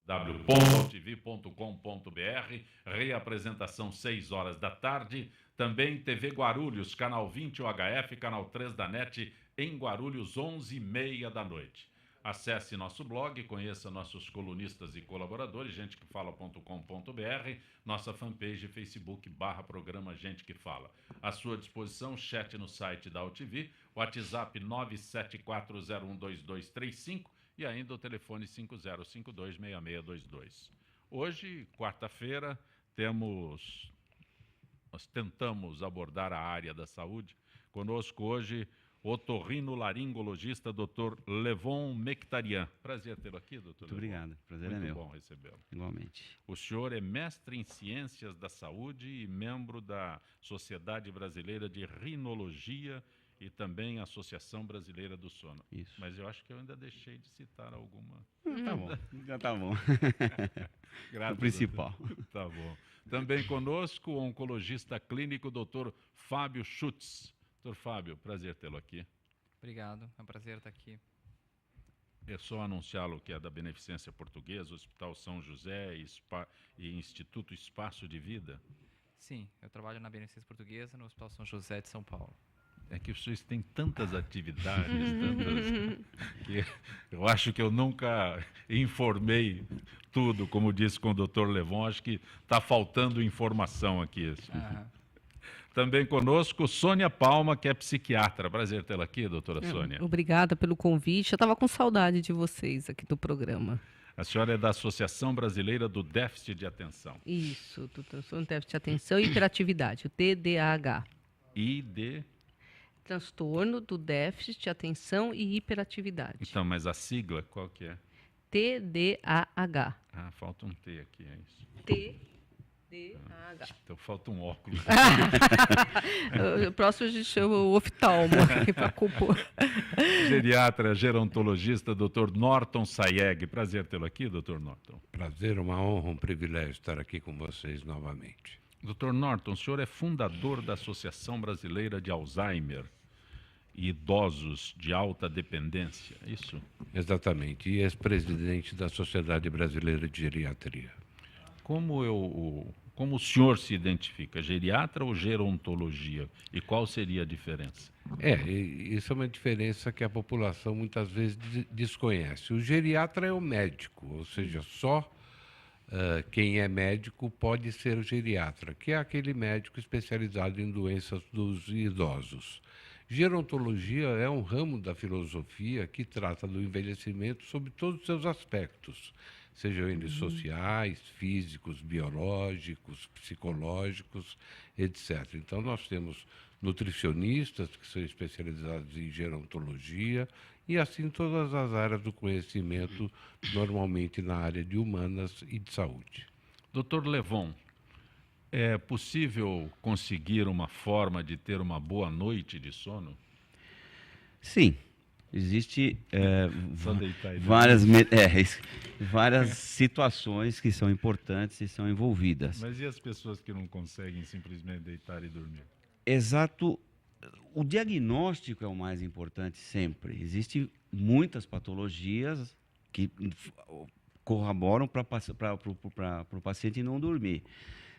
www.altv.com.br, reapresentação 6 horas da tarde. Também TV Guarulhos, canal 20 UHF, canal 3 da NET, em Guarulhos, 11h30 da noite. Acesse nosso blog, conheça nossos colunistas e colaboradores, gentequefala.com.br, nossa fanpage Facebook /programa Gente Que Fala. À sua disposição, chat no site da AltV, WhatsApp 974012235 e ainda o telefone 50526622. Hoje, quarta-feira, nós tentamos abordar a área da saúde. Conosco hoje, otorrinolaringologista, Dr. Levon Mectarian. Prazer tê-lo aqui, doutor. Muito obrigado, prazer é meu. Muito bom recebê-lo. Igualmente. O senhor é mestre em Ciências da Saúde e membro da Sociedade Brasileira de Rinologia e também a Associação Brasileira do Sono. Isso. Mas eu acho que eu ainda deixei de citar alguma. Tá bom, já tá bom. Graças, o principal. Tá bom. Também conosco o oncologista clínico, Dr. Fábio Schutz. Doutor Fábio, prazer tê-lo aqui. Obrigado, é um prazer estar aqui. É só anunciá-lo que é da Beneficência Portuguesa, Hospital São José e Instituto Espaço de Vida. Sim, eu trabalho na Beneficência Portuguesa, no Hospital São José de São Paulo. É que vocês têm tantas atividades, que eu acho que eu nunca informei tudo, como disse com o doutor Levon, acho que está faltando informação aqui. Também conosco, Sônia Palma, que é psiquiatra. Prazer tê-la aqui, doutora Sônia. Obrigada pelo convite. Eu estava com saudade de vocês aqui do programa. A senhora é da Associação Brasileira do Déficit de Atenção. Isso, do transtorno de déficit de atenção e hiperatividade, o TDAH. Transtorno do déficit de atenção e hiperatividade. Então, mas a sigla qual que é? TDAH. Ah, falta um T aqui, é isso. TDAH. Então falta um óculos. O próximo a gente chama o oftalmo para compor. Geriatra, gerontologista, Dr. Norton Sayeg. Prazer tê-lo aqui, Dr. Norton. Prazer, uma honra, um privilégio estar aqui com vocês novamente. Dr. Norton, o senhor é fundador da Associação Brasileira de Alzheimer e Idosos de Alta Dependência, é isso? Exatamente, e ex-presidente da Sociedade Brasileira de Geriatria. Como o senhor se identifica, geriatra ou gerontologia? E qual seria a diferença? Isso é uma diferença que a população muitas vezes desconhece. O geriatra é o médico, ou seja, só quem é médico pode ser o geriatra, que é aquele médico especializado em doenças dos idosos. Gerontologia é um ramo da filosofia que trata do envelhecimento sob todos os seus aspectos, sejam eles sociais, físicos, biológicos, psicológicos, etc. Então, nós temos nutricionistas que são especializados em gerontologia e, assim, todas as áreas do conhecimento, normalmente na área de humanas e de saúde. Dr. Levon, é possível conseguir uma forma de ter uma boa noite de sono? Sim. Existe várias situações que são importantes e são envolvidas. Mas e as pessoas que não conseguem simplesmente deitar e dormir? Exato. O diagnóstico é o mais importante sempre. Existem muitas patologias que corroboram para o paciente não dormir.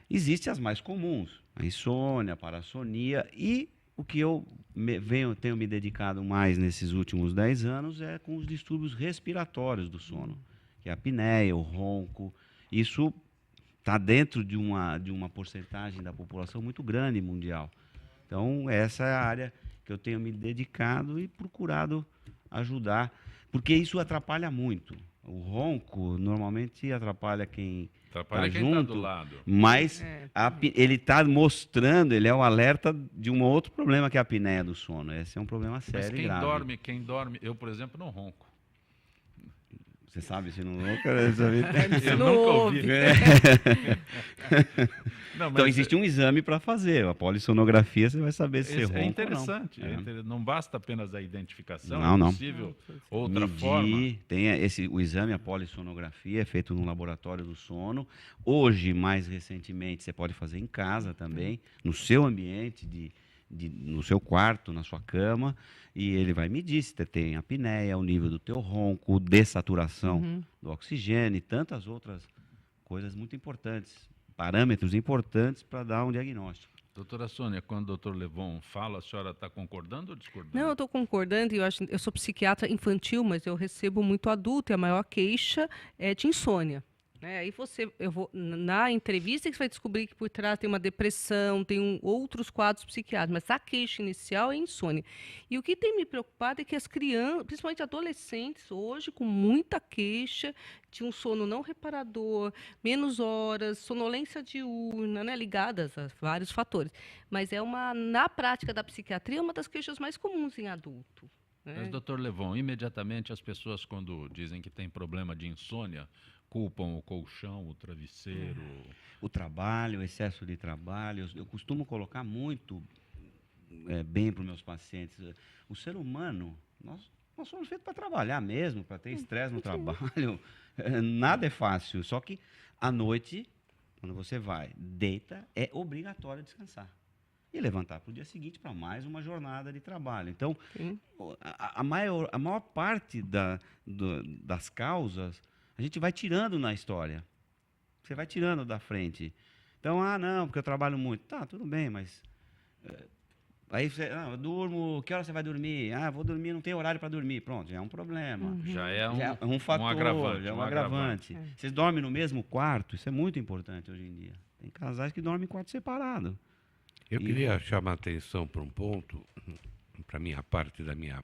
Existem as mais comuns, a insônia, a parassonia e o que eu tenho me dedicado mais nesses últimos 10 anos é com os distúrbios respiratórios do sono, que é a apneia, o ronco. Isso está dentro de uma porcentagem da população muito grande mundial. Então, essa é a área que eu tenho me dedicado e procurado ajudar, porque isso atrapalha muito. O ronco normalmente atrapalha quem está junto, do lado. Mas ele está mostrando, ele é o alerta de um outro problema que é a apneia do sono. Esse é um problema sério e grave. Mas quem dorme, eu, por exemplo, não ronco. Você sabe se não ronca? Eu nunca ouvi. Não, então, existe um exame para fazer. A polissonografia, você vai saber se você ronca ou não. Interessante. Não basta apenas a identificação, não. É possível outra forma. Tem o exame, a polissonografia, é feito no laboratório do sono. Hoje, mais recentemente, você pode fazer em casa também, no seu ambiente no seu quarto, na sua cama, e ele vai medir se você tem apneia, o nível do teu ronco, dessaturação do oxigênio e tantas outras coisas muito importantes, parâmetros importantes para dar um diagnóstico. Doutora Sônia, quando o doutor Levon fala, a senhora está concordando ou discordando? Não, eu estou concordando, e eu sou psiquiatra infantil, mas eu recebo muito adulto, e a maior queixa é de insônia. Né? Aí na entrevista que você vai descobrir que por trás tem uma depressão, tem outros quadros psiquiátricos, mas a queixa inicial é insônia. E o que tem me preocupado é que as crianças, principalmente adolescentes, hoje, com muita queixa de um sono não reparador, menos horas, sonolência diurna, né, ligadas a vários fatores. Mas na prática da psiquiatria, é uma das queixas mais comuns em adulto. Né? Mas, doutor Levon, imediatamente as pessoas, quando dizem que tem problema de insônia, culpam o colchão, o travesseiro. O trabalho, o excesso de trabalho. Eu costumo colocar muito bem para os meus pacientes. O ser humano, nós somos feitos para trabalhar mesmo, para ter estresse no trabalho. Nada é fácil. Só que à noite, quando você vai, deita, é obrigatório descansar. E levantar para o dia seguinte para mais uma jornada de trabalho. Então, a maior parte das causas a gente vai tirando na história. Você vai tirando da frente. Então, não, porque eu trabalho muito. Tá, tudo bem, mas... aí você, eu durmo, que hora você vai dormir? Vou dormir, não tem horário para dormir. Pronto, já é um problema. Já é um fator, agravante. Já é um agravante. Vocês dormem no mesmo quarto? Isso é muito importante hoje em dia. Tem casais que dormem em quarto separado. Eu queria chamar a atenção para um ponto, para minha parte da minha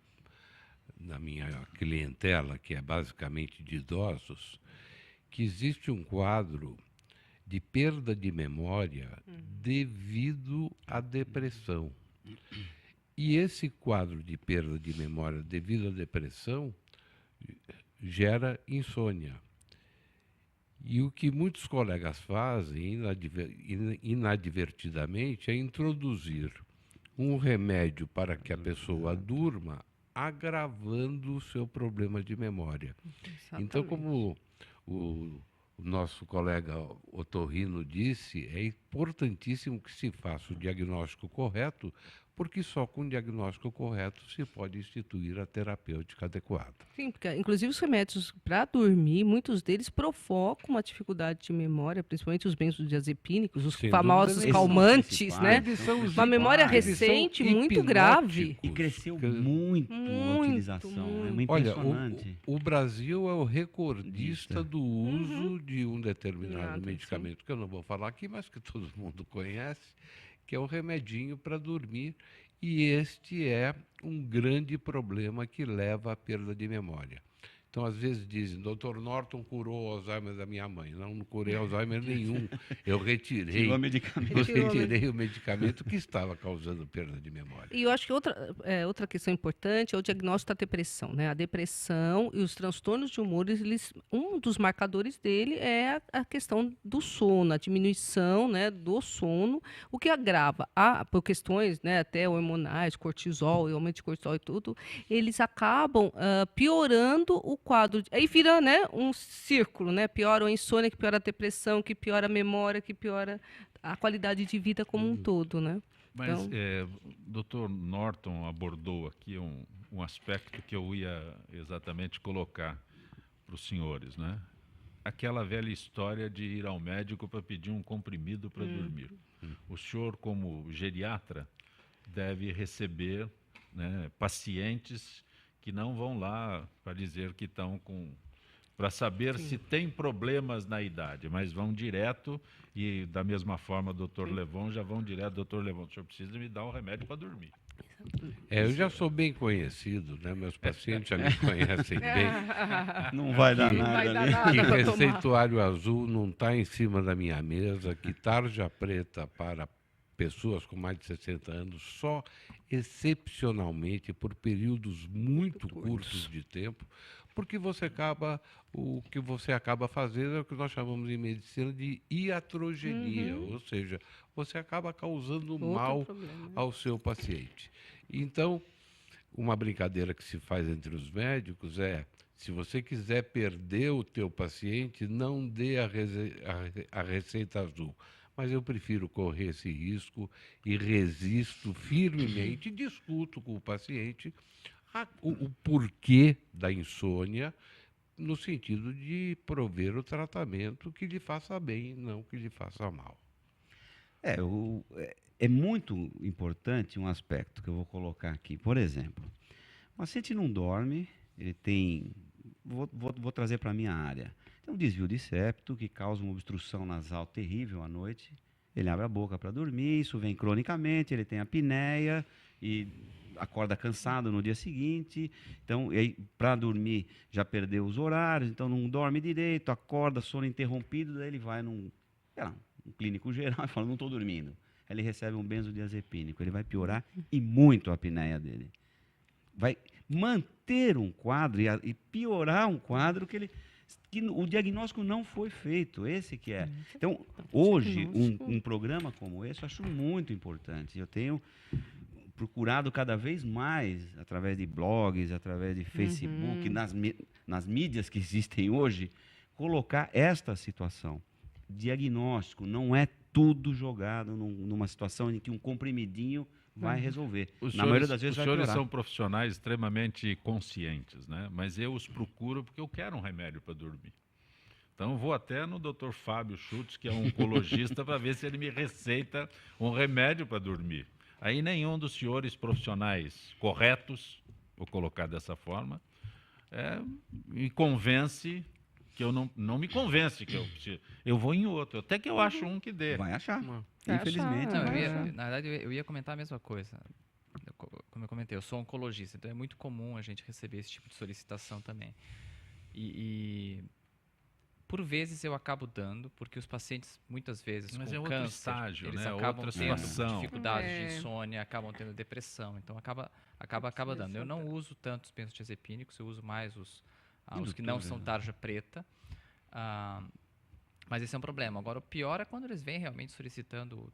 clientela, que é basicamente de idosos, que existe um quadro de perda de memória devido à depressão. E esse quadro de perda de memória devido à depressão gera insônia. E o que muitos colegas fazem inadvertidamente é introduzir um remédio para que a pessoa durma, agravando o seu problema de memória. Exatamente. Então, como o nosso colega otorrino disse, é importantíssimo que se faça o diagnóstico correto, porque só com o diagnóstico correto se pode instituir a terapêutica adequada. Sim, porque inclusive os remédios para dormir, muitos deles provocam uma dificuldade de memória, principalmente os benzodiazepínicos, os Sem famosos dúvida calmantes, né? Eles são os Uma memória principais, eles são recente muito grave. hipnóticos. E cresceu muito a utilização. É muito Olha, impressionante. o Brasil é o recordista do uso de um determinado Nada, medicamento, que eu não vou falar aqui, mas que todo mundo conhece, que é o remedinho para dormir, e este é um grande problema que leva à perda de memória. Então, às vezes dizem, Dr. Norton curou o Alzheimer da minha mãe. Não curei Alzheimer nenhum. Eu retirei Tirou o medicamento. o medicamento que estava causando perda de memória. E eu acho que outra questão importante é o diagnóstico da depressão, né? A depressão e os transtornos de humor, um dos marcadores dele é a questão do sono, a diminuição, né, do sono, o que agrava por questões, né, até hormonais, cortisol, aumento de cortisol e tudo, eles acabam piorando o quadro. Aí vira, né, um círculo, né? Piora a insônia, que piora a depressão, que piora a memória, que piora a qualidade de vida como um todo, né? Mas Então, Dr. Norton abordou aqui um aspecto que eu ia exatamente colocar para os senhores, né? Aquela velha história de ir ao médico para pedir um comprimido para dormir. O senhor, como geriatra, deve receber, né, pacientes que não vão lá para dizer que estão para saber se tem problemas na idade, mas vão direto e, da mesma forma, doutor Levon, já vão direto, doutor Levon, o senhor precisa me dar um remédio para dormir. Eu já sou bem conhecido, né? Meus pacientes já me conhecem bem. Não vai dar Que- nada vai dar ali. nada. Que pra tomar. receituário azul não está em cima da minha mesa, que tarja preta para pessoas com mais de 60 anos, só excepcionalmente por períodos muito curtos de tempo, porque o que você acaba fazendo é o que nós chamamos em medicina de iatrogenia, ou seja, você acaba causando mal problema. ao seu paciente. Então, uma brincadeira que se faz entre os médicos é, se você quiser perder o teu paciente, não dê a receita azul, mas eu prefiro correr esse risco e resisto firmemente, discuto com o paciente o porquê da insônia, no sentido de prover o tratamento que lhe faça bem, não que lhe faça mal. É muito importante um aspecto que eu vou colocar aqui. Por exemplo, o paciente não dorme, ele tem. Vou trazer para a minha área. Tem um desvio de septo que causa uma obstrução nasal terrível à noite. Ele abre a boca para dormir, isso vem cronicamente, ele tem apneia e acorda cansado no dia seguinte. Então, para dormir, já perdeu os horários, então não dorme direito, acorda, sono interrompido, daí ele vai num clínico geral e fala, não estou dormindo. Aí ele recebe um benzodiazepínico, ele vai piorar e muito a apneia dele. Vai manter um quadro e piorar um quadro que o diagnóstico não foi feito, esse que é. Então, hoje, um programa como esse eu acho muito importante. Eu tenho procurado cada vez mais, através de blogs, através de Facebook, nas mídias que existem hoje, colocar esta situação. Diagnóstico não é tudo jogado numa situação em que um comprimidinho vai resolver. Na maioria das vezes vai piorar. Os senhores são profissionais extremamente conscientes, né? Mas eu os procuro porque eu quero um remédio para dormir. Então, vou até no Dr. Fábio Schultz, que é um oncologista, para ver se ele me receita um remédio para dormir. Aí nenhum dos senhores profissionais corretos, vou colocar dessa forma, me convence, que eu não me convence que eu preciso. Eu vou em outro, até que eu acho um que dê. Vai achar. Vai Infelizmente, achar. vai achar. Na verdade, eu ia comentar a mesma coisa. Como eu comentei, eu sou oncologista, então é muito comum a gente receber esse tipo de solicitação também. E por vezes eu acabo dando, porque os pacientes, muitas vezes, Mas com é outro câncer, estágio, eles né? acabam Outra tendo situação. dificuldades de insônia, acabam tendo depressão, então acaba dando. Eu não uso tanto os benzodiazepínicos, eu uso mais os que não são tarja preta, mas esse é um problema. Agora, o pior é quando eles vêm realmente solicitando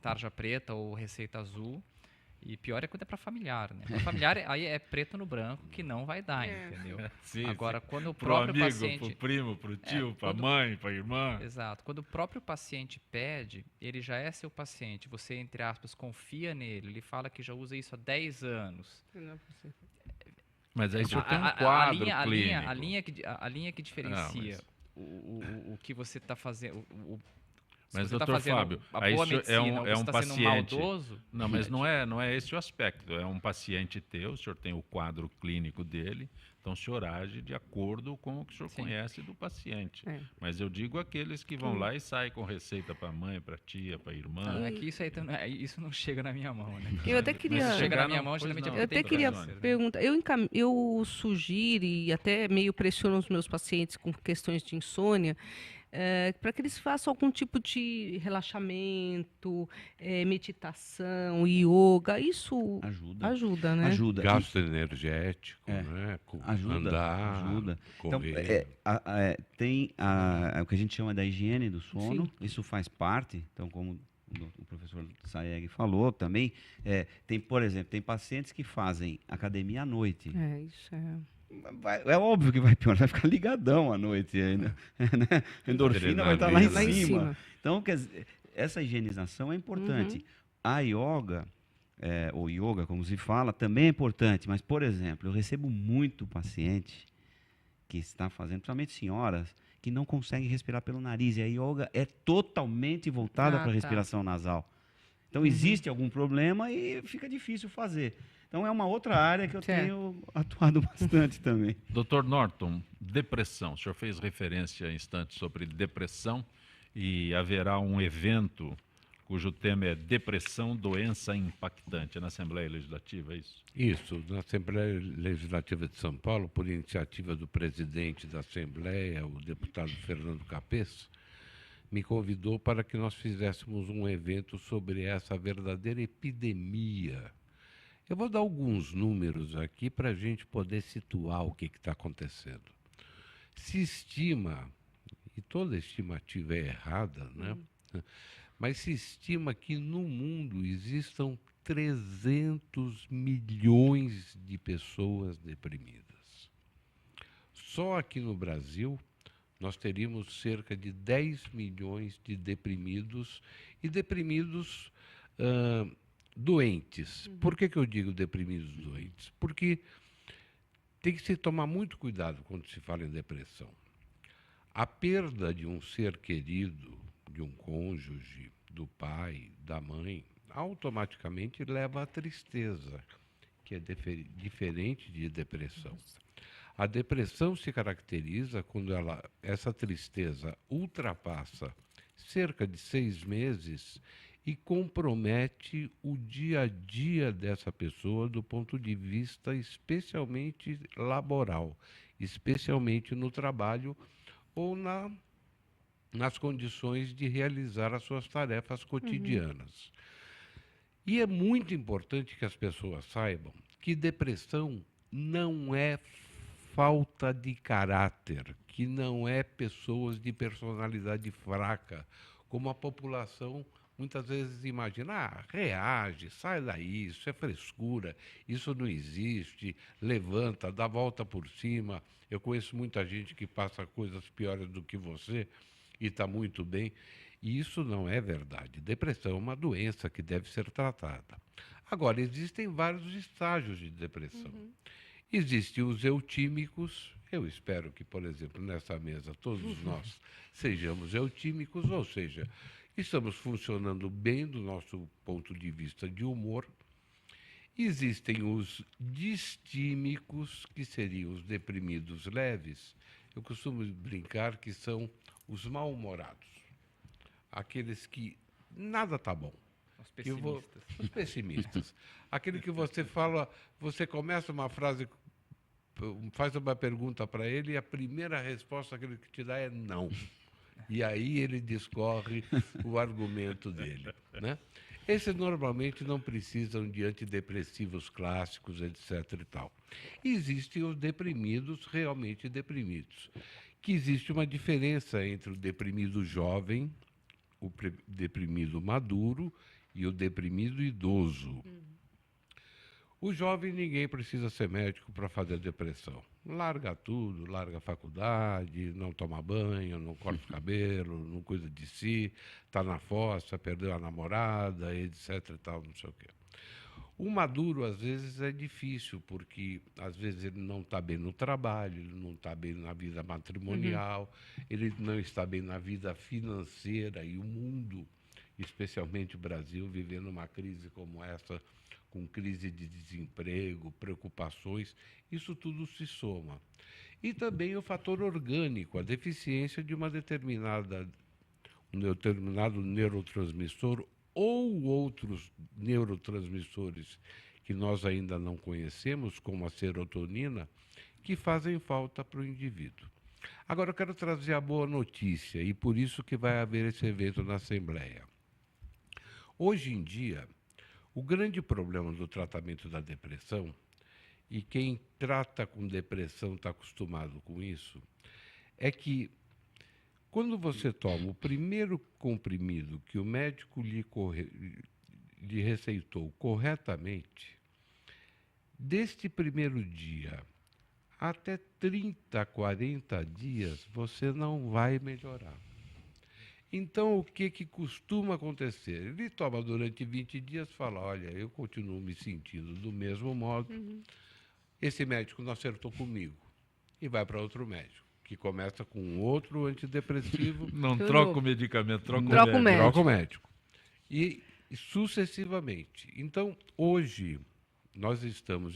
tarja preta ou receita azul. E pior é quando é para familiar, né? Para familiar, aí é preto no branco que não vai dar, entendeu? Sim, Agora, quando o pro próprio amigo, paciente... pro primo, pro tio, pra mãe, pra irmã. Exato. Quando o próprio paciente pede, ele já é seu paciente. Você, entre aspas, confia nele. Ele fala que já usa isso há 10 anos. Mas aí o senhor tem um quadro clínico. A linha que diferencia o que você está fazendo... Mas, você doutor Fábio, a boa medicina, é um tá paciente... sendo maldoso, não, mas não é esse o aspecto. É um paciente teu, o senhor tem o quadro clínico dele, então o senhor age de acordo com o que o senhor conhece do paciente. Mas eu digo aqueles que vão lá e saem com receita para mãe, para tia, para irmã. É que isso não chega na minha mão, né? Eu até queria... chega na minha mão, geralmente Eu até queria perguntar, eu sugiro e até meio pressiono os meus pacientes com questões de insônia, para que eles façam algum tipo de relaxamento, meditação, yoga, isso ajuda, né? Ajuda. Gasto energético, né? Andar, correr. Então, tem o que a gente chama da higiene do sono, isso faz parte, então como o professor Saeg falou também, por exemplo, tem pacientes que fazem academia à noite. Isso é... É óbvio que vai piorar, vai ficar ligadão à noite ainda. Né? A endorfina vai estar lá em cima. Então, quer dizer, essa higienização é importante. A yoga, ou yoga, como se fala, também é importante. Mas, por exemplo, eu recebo muito paciente que está fazendo, principalmente senhoras, que não conseguem respirar pelo nariz. E a yoga é totalmente voltada para a respiração nasal. Então, existe algum problema e fica difícil fazer. Então, é uma outra área que eu tenho atuado bastante também. Dr. Norton, depressão. O senhor fez referência há instantes sobre depressão e haverá um evento cujo tema é depressão, doença impactante. É na Assembleia Legislativa, é isso? Isso, na Assembleia Legislativa de São Paulo, por iniciativa do presidente da Assembleia, o deputado Fernando Capesso, me convidou para que nós fizéssemos um evento sobre essa verdadeira epidemia. Eu vou dar alguns números aqui para a gente poder situar o que está acontecendo. Se estima, e toda estimativa é errada, né? Mas se estima que no mundo existam 300 milhões de pessoas deprimidas. Só aqui no Brasil, nós teríamos cerca de 10 milhões de deprimidos e deprimidos doentes. Por que eu digo deprimidos doentes? Porque tem que se tomar muito cuidado quando se fala em depressão. A perda de um ser querido, de um cônjuge, do pai, da mãe, automaticamente leva à tristeza, que é diferente de depressão. A depressão se caracteriza quando essa tristeza ultrapassa cerca de 6 meses e compromete o dia a dia dessa pessoa do ponto de vista especialmente laboral, especialmente no trabalho ou nas condições de realizar as suas tarefas cotidianas. E é muito importante que as pessoas saibam que depressão não é falta de caráter, que não é pessoas de personalidade fraca, como a população muitas vezes imagina, reage, sai daí, isso é frescura, isso não existe, levanta, dá volta por cima. Eu conheço muita gente que passa coisas piores do que você e está muito bem. E isso não é verdade. Depressão é uma doença que deve ser tratada. Agora, existem vários estágios de depressão. Existem os eutímicos. Eu espero que, por exemplo, nessa mesa, todos nós sejamos eutímicos, ou seja, estamos funcionando bem do nosso ponto de vista de humor. Existem os distímicos, que seriam os deprimidos leves. Eu costumo brincar que são os mal-humorados. Aqueles que nada está bom. Os pessimistas. Os pessimistas. Aquele que você fala, você começa uma frase, faz uma pergunta para ele e a primeira resposta que ele te dá é não. E aí ele discorre o argumento dele, né? Esses normalmente não precisam de antidepressivos clássicos, etc. e tal. Existem os deprimidos, realmente deprimidos, que existe uma diferença entre o deprimido jovem, o deprimido maduro e o deprimido idoso. O jovem, ninguém precisa ser médico para fazer depressão. Larga tudo, larga a faculdade, não toma banho, não corta o cabelo, não cuida de si, está na fossa, perdeu a namorada, etc. e tal, não sei o quê. O maduro, às vezes, é difícil, porque, às vezes, ele não está bem no trabalho, ele não está bem na vida matrimonial, ele não está bem na vida financeira, e o mundo, especialmente o Brasil, vivendo uma crise como essa, com crise de desemprego, preocupações, isso tudo se soma. E também o fator orgânico, a deficiência de um determinado neurotransmissor ou outros neurotransmissores que nós ainda não conhecemos, como a serotonina, que fazem falta para o indivíduo. Agora, eu quero trazer a boa notícia, e por isso que vai haver esse evento na Assembleia. Hoje em dia, o grande problema do tratamento da depressão, e quem trata com depressão está acostumado com isso, é que quando você toma o primeiro comprimido que o médico lhe receitou corretamente, deste primeiro dia até 30, 40 dias, você não vai melhorar. Então, o que costuma acontecer? Ele toma durante 20 dias e fala, olha, eu continuo me sentindo do mesmo modo, esse médico não acertou comigo, e vai para outro médico, que começa com outro antidepressivo. Não troca o medicamento, troca Troca o médico. Troca o médico. E sucessivamente. Então, hoje,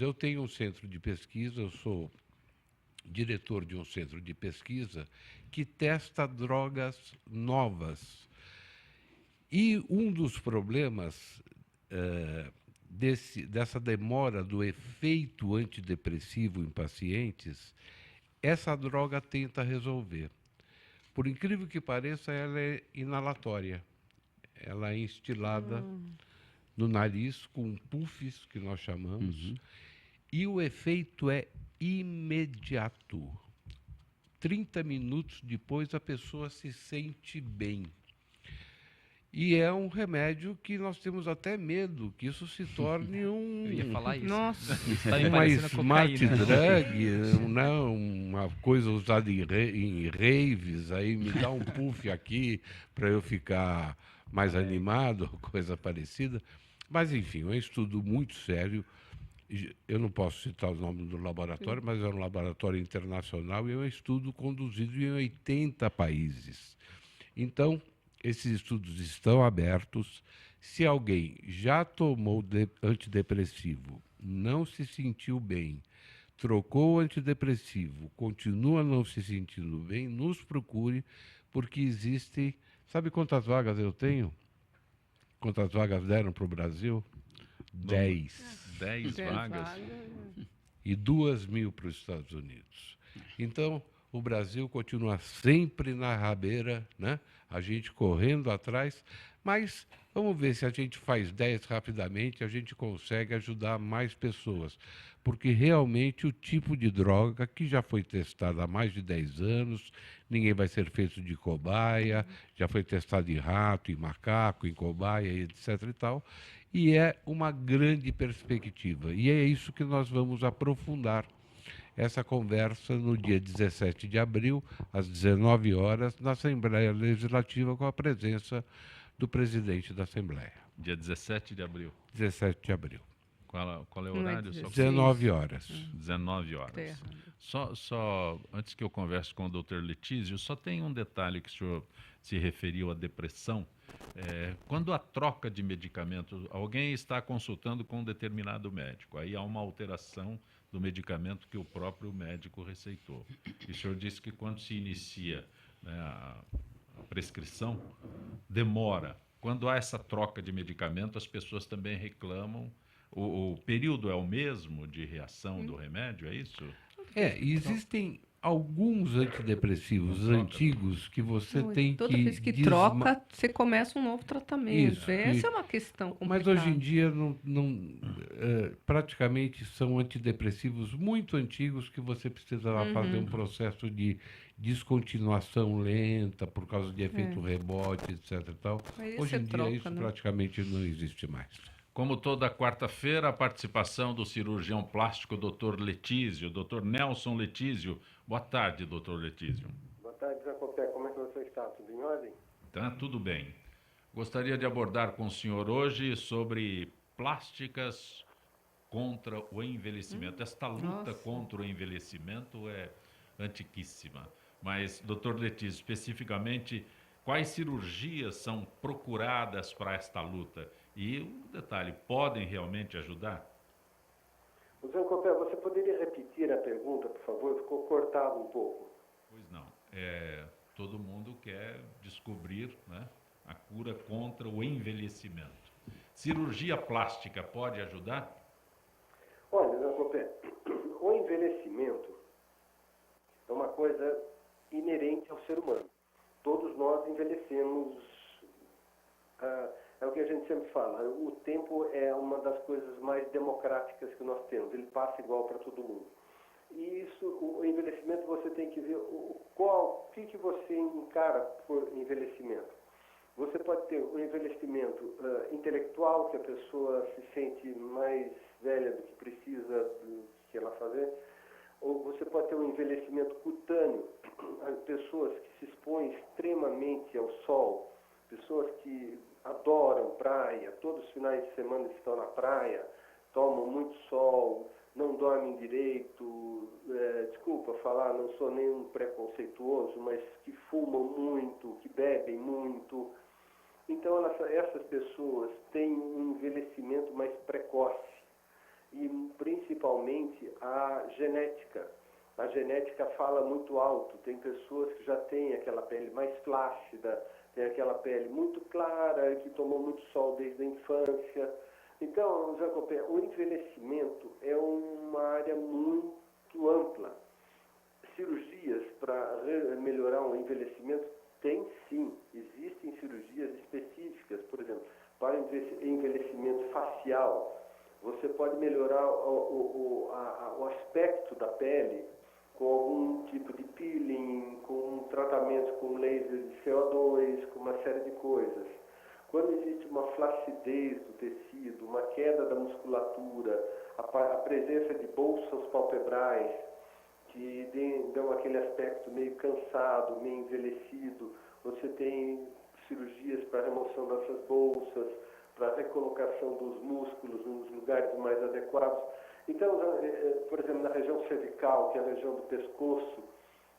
eu tenho um centro de pesquisa, eu sou diretor de um centro de pesquisa que testa drogas novas. E um dos problemas dessa demora do efeito antidepressivo em pacientes, essa droga tenta resolver. Por incrível que pareça, ela é inalatória. Ela é instilada no nariz com puffs, que nós chamamos, e o efeito é imediato. 30 minutos depois, a pessoa se sente bem. E é um remédio que nós temos até medo que isso se torne Eu ia falar isso. Nossa. Tá me uma parecendo smart cocaína. drug, não, uma coisa usada em raves, aí me dá um puff aqui para eu ficar mais animado, coisa parecida. Mas, enfim, é um estudo muito sério. Eu não posso citar o nome do laboratório, mas é um laboratório internacional e é um estudo conduzido em 80 países. Então, esses estudos estão abertos. Se alguém já tomou antidepressivo, não se sentiu bem, trocou o antidepressivo, continua não se sentindo bem, nos procure, porque existem... Sabe quantas vagas eu tenho? Quantas vagas deram para o Brasil? 10. 10 vagas. E 2.000 para os Estados Unidos. Então, o Brasil continua sempre na rabeira, né? A gente correndo atrás, mas vamos ver se a gente faz 10 rapidamente, a gente consegue ajudar mais pessoas. Porque realmente o tipo de droga que já foi testada há mais de 10 anos, ninguém vai ser feito de cobaia, já foi testado em rato, em macaco, em cobaia, etc. e tal. E é uma grande perspectiva. E é isso que nós vamos aprofundar essa conversa no dia 17 de abril, às 19 horas, na Assembleia Legislativa, com a presença do presidente da Assembleia. Dia 17 de abril. 17 de abril. Qual é o Não é horário? 19 horas. 19 horas. Só antes que eu converse com o Dr. Letísio, só tem um detalhe que o senhor se referiu à depressão. Quando a troca de medicamentos, alguém está consultando com um determinado médico, aí há uma alteração do medicamento que o próprio médico receitou. E o senhor disse que quando se inicia, né, a prescrição, demora. Quando há essa troca de medicamento, as pessoas também reclamam. O período é o mesmo de reação do remédio, é isso? Existem alguns antidepressivos antigos que você tem Toda que... vez que troca, você começa um novo tratamento. Isso, Essa é uma questão complicada. Mas hoje em dia praticamente são antidepressivos muito antigos que você precisa lá fazer um processo de descontinuação lenta por causa de efeito rebote, etc. e tal. Mas Hoje em dia troca, isso né? praticamente não existe mais. Como toda quarta-feira, a participação do cirurgião plástico Dr. Letísio, Dr. Nelson Letísio. Boa tarde, Dr. Letísio. Boa tarde, Zé Copé. Como é que você está? Tudo em ordem? Tá, tudo bem. Gostaria de abordar com o senhor hoje sobre plásticas contra o envelhecimento. Esta luta contra o envelhecimento é antiquíssima. Mas, doutor Letísio, especificamente, quais cirurgias são procuradas para esta luta? E um detalhe, podem realmente ajudar? Zé Copé, você poderia repetir a pergunta, por favor? Ficou cortado um pouco. Pois não. Todo mundo quer descobrir, né, a cura contra o envelhecimento. Cirurgia plástica pode ajudar? Olha, Zé Copé, o envelhecimento é uma coisa inerente ao ser humano. Todos nós envelhecemos. É o que a gente sempre fala, o tempo é uma das coisas mais democráticas que nós temos, ele passa igual para todo mundo. E isso, o envelhecimento, você tem que ver o que você encara por envelhecimento. Você pode ter um envelhecimento intelectual, que a pessoa se sente mais velha do que precisa do que ela fazer, ou você pode ter um envelhecimento cutâneo, pessoas que se expõem extremamente ao sol, pessoas que adoram praia, todos os finais de semana estão na praia, tomam muito sol, não dormem direito, desculpa falar, não sou nenhum preconceituoso, mas que fumam muito, que bebem muito. Então essas pessoas têm um envelhecimento mais precoce e principalmente a genética. A genética fala muito alto, tem pessoas que já têm aquela pele mais flácida, tem aquela pele muito clara, que tomou muito sol desde a infância. Então, Zé Copé, o envelhecimento é uma área muito ampla. Cirurgias para melhorar o envelhecimento tem sim, existem cirurgias específicas, por exemplo, para envelhecimento facial. Você pode melhorar o aspecto da pele com algum tipo de peeling, com um tratamento com laser de CO2, com uma série de coisas. quando existe uma flacidez do tecido, uma queda da musculatura, a presença de bolsas palpebrais, que dão aquele aspecto meio cansado, meio envelhecido, você tem cirurgias para remoção dessas bolsas, para recolocação dos músculos nos lugares mais adequados. Então, por exemplo, na região cervical, que é a região do pescoço,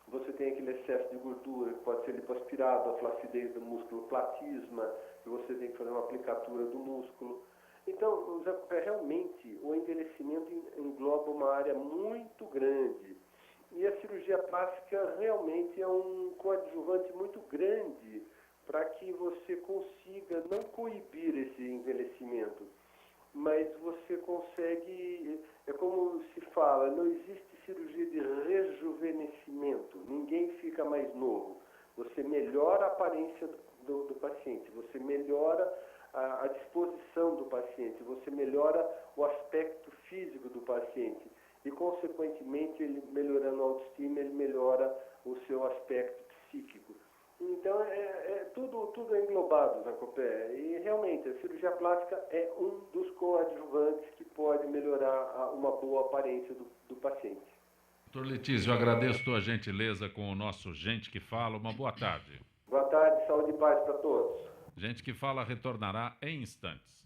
você tem aquele excesso de gordura que pode ser lipoaspirado, a flacidez do músculo platisma, e você tem que fazer uma aplicatura do músculo. Então, realmente, o envelhecimento engloba uma área muito grande. E a cirurgia plástica realmente é um coadjuvante muito grande para que você consiga não coibir esse envelhecimento, mas você consegue, é como se fala, não existe cirurgia de rejuvenescimento, ninguém fica mais novo. Você melhora a aparência do paciente, você melhora a disposição do paciente, você melhora o aspecto físico do paciente e, consequentemente, ele melhorando a autoestima, ele melhora o seu aspecto psíquico. Então, tudo é englobado na Copé. E, realmente, a cirurgia plástica é um dos coadjuvantes que pode melhorar uma boa aparência do paciente. Doutor Letísio, eu agradeço a tua gentileza com o nosso Gente que Fala. Uma boa tarde. Boa tarde, saúde e paz para todos. Gente que Fala retornará em instantes.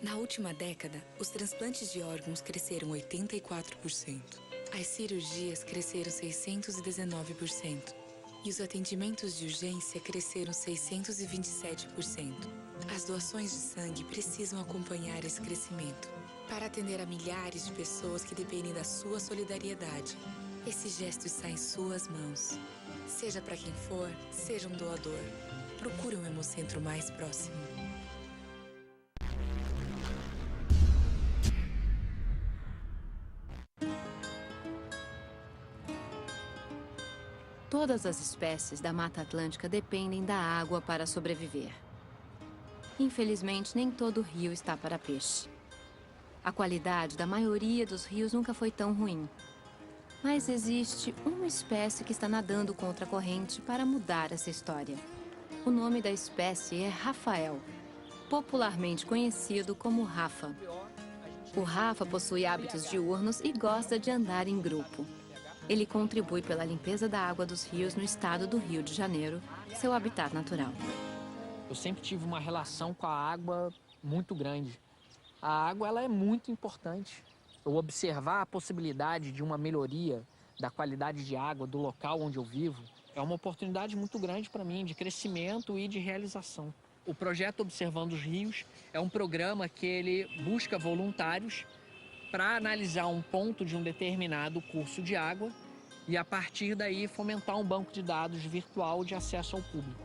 Na última década, os transplantes de órgãos cresceram 84%. As cirurgias cresceram 619%. E os atendimentos de urgência cresceram 627%. As doações de sangue precisam acompanhar esse crescimento para atender a milhares de pessoas que dependem da sua solidariedade. Esse gesto está em suas mãos. Seja para quem for, seja um doador. Procure um Hemocentro mais próximo. Todas as espécies da Mata Atlântica dependem da água para sobreviver. Infelizmente, nem todo rio está para peixe. A qualidade da maioria dos rios nunca foi tão ruim. Mas existe uma espécie que está nadando contra a corrente para mudar essa história. O nome da espécie é Rafael, popularmente conhecido como Rafa. O Rafa possui hábitos diurnos e gosta de andar em grupo. Ele contribui pela limpeza da água dos rios no estado do Rio de Janeiro, seu habitat natural. Eu sempre tive uma relação com a água muito grande. A água ela é muito importante. Eu observar a possibilidade de uma melhoria da qualidade de água do local onde eu vivo é uma oportunidade muito grande para mim de crescimento e de realização. O projeto Observando os Rios é um programa que ele busca voluntários para analisar um ponto de um determinado curso de água e, a partir daí, fomentar um banco de dados virtual de acesso ao público.